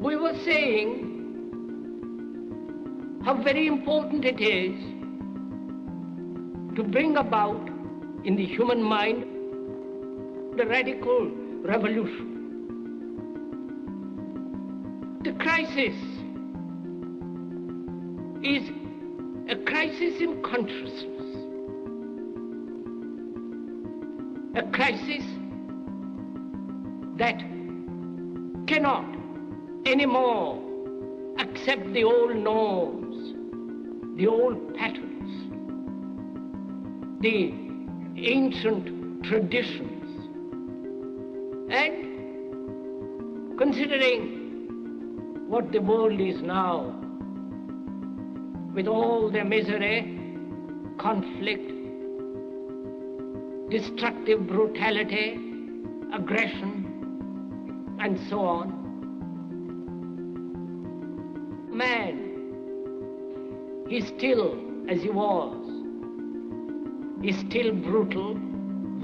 We were saying how very important it is to bring about in the human mind the radical revolution. The crisis is a crisis in consciousness, a crisis that cannot anymore accept the old norms, the old patterns, the ancient traditions. And considering what the world is now, with all their misery, conflict, destructive brutality, aggression, and so on, man is still as he was. He's still brutal,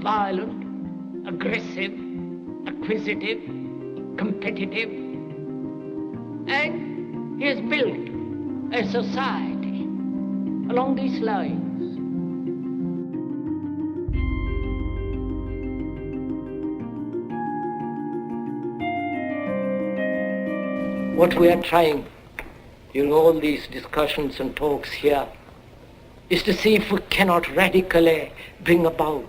violent, aggressive, acquisitive, competitive, and he has built a society along these lines. What we are trying during all these discussions and talks here is to see if we cannot radically bring about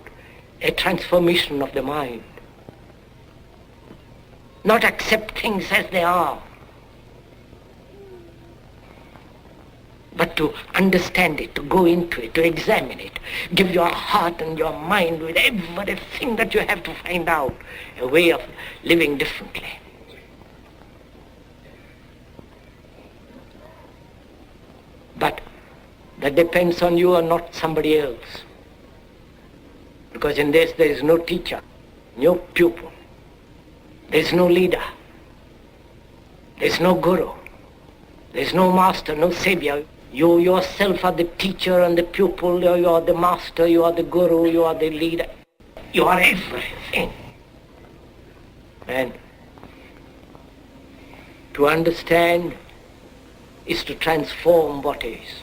a transformation of the mind. Not accept things as they are, but to understand it, to go into it, to examine it, give your heart and your mind with everything that you have to find out a way of living differently. But that depends on you and not somebody else. Because in this there is no teacher, no pupil, there is no leader, there is no guru, there is no master, no savior. You yourself are the teacher and the pupil, you are the master, you are the guru, you are the leader. You are everything. And to understand is to transform what is.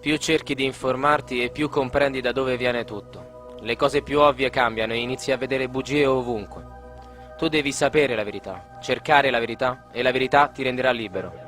Più cerchi di informarti e più comprendi da dove viene tutto. Le cose più ovvie cambiano e inizi a vedere bugie ovunque. Tu devi sapere la verità, cercare la verità e la verità ti renderà libero.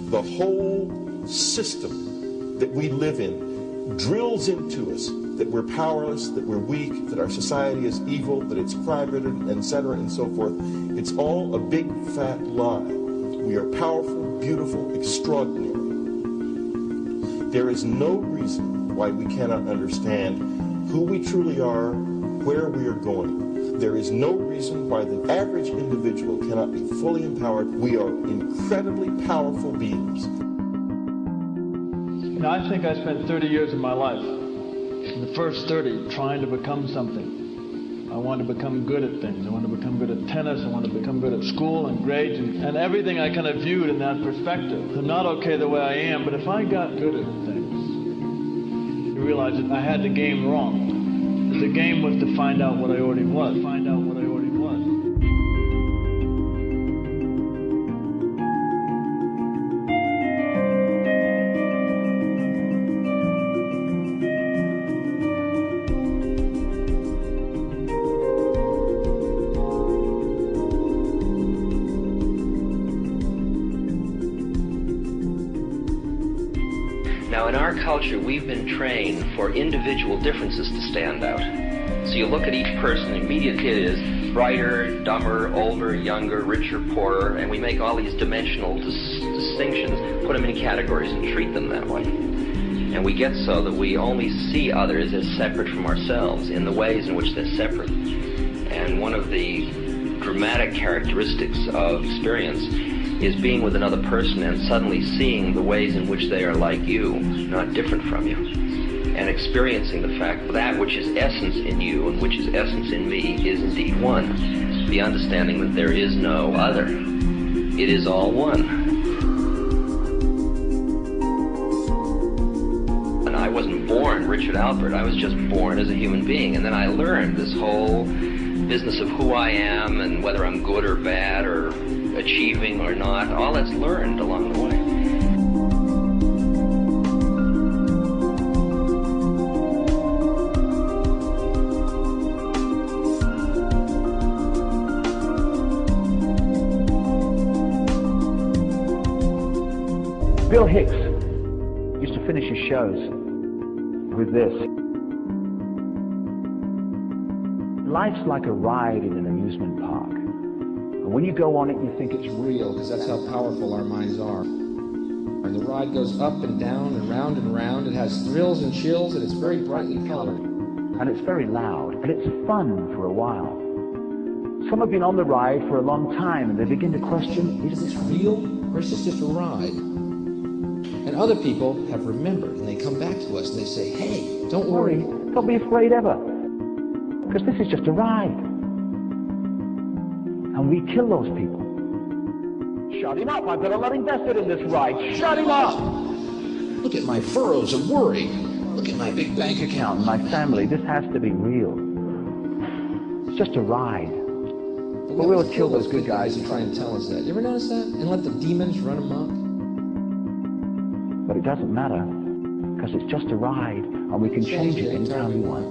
The whole system that we live in drills into us that we're powerless, that we're weak, that our society is evil, that it's crime-ridden, etc., and so forth. It's all a big fat lie. We are powerful, beautiful, extraordinary. There is no reason why we cannot understand who we truly are, where we are going. There is no reason why the average individual cannot be fully empowered. We are incredibly powerful beings. You know, I think I spent 30 years of my life, in the first 30, trying to become something. I wanted to become good at things. I wanted to become good at tennis. I wanted to become good at school and grades and everything I kind of viewed in that perspective. I'm not okay the way I am, but if I got good at things, you realize that I had the game wrong. The game was to find out what I already was. Find out what I already was. Now, in our culture, we've been trained for individual differences to stand out. So you look at each person, immediately it is brighter, dumber, older, younger, richer, poorer, and we make all these dimensional distinctions, put them in categories and treat them that way. And we get so that we only see others as separate from ourselves in the ways in which they're separate. And one of the dramatic characteristics of experience is being with another person and suddenly seeing the ways in which they are like you, not different from you, and experiencing the fact that which is essence in you and which is essence in me is indeed one. The understanding that there is no other. It is all one. And I wasn't born Richard Alpert, I was just born as a human being, and then I learned this whole business of who I am and whether I'm good or bad or achieving or not, all that's learned along the way. Bill Hicks used to finish his shows with this. Life's like a ride in an amusement park. And when you go on it, you think it's real, because that's how powerful our minds are. And the ride goes up and down and round and round. It has thrills and chills, and it's very brightly colored. And it's very loud, and it's fun for a while. Some have been on the ride for a long time, and they begin to question, is this real, or is this just a ride? And other people have remembered, and they come back to us, and they say, hey, don't worry. Don't be afraid ever, because this is just a ride. And we kill those people. Shut him up. I've got a lot invested in this ride. Shut him up. Look at my furrows of worry. Look at my big bank account. My family. This has to be real. It's just a ride. But we'll kill those good guys who try and tell us that. You ever notice that? And let the demons run amok? But it doesn't matter, because it's just a ride, and we can change it anytime we want.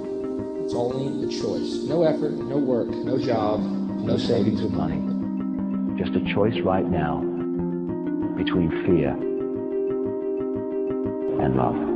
It's only a choice. No effort, no work, no job, no savings of money. Just a choice right now between fear and love.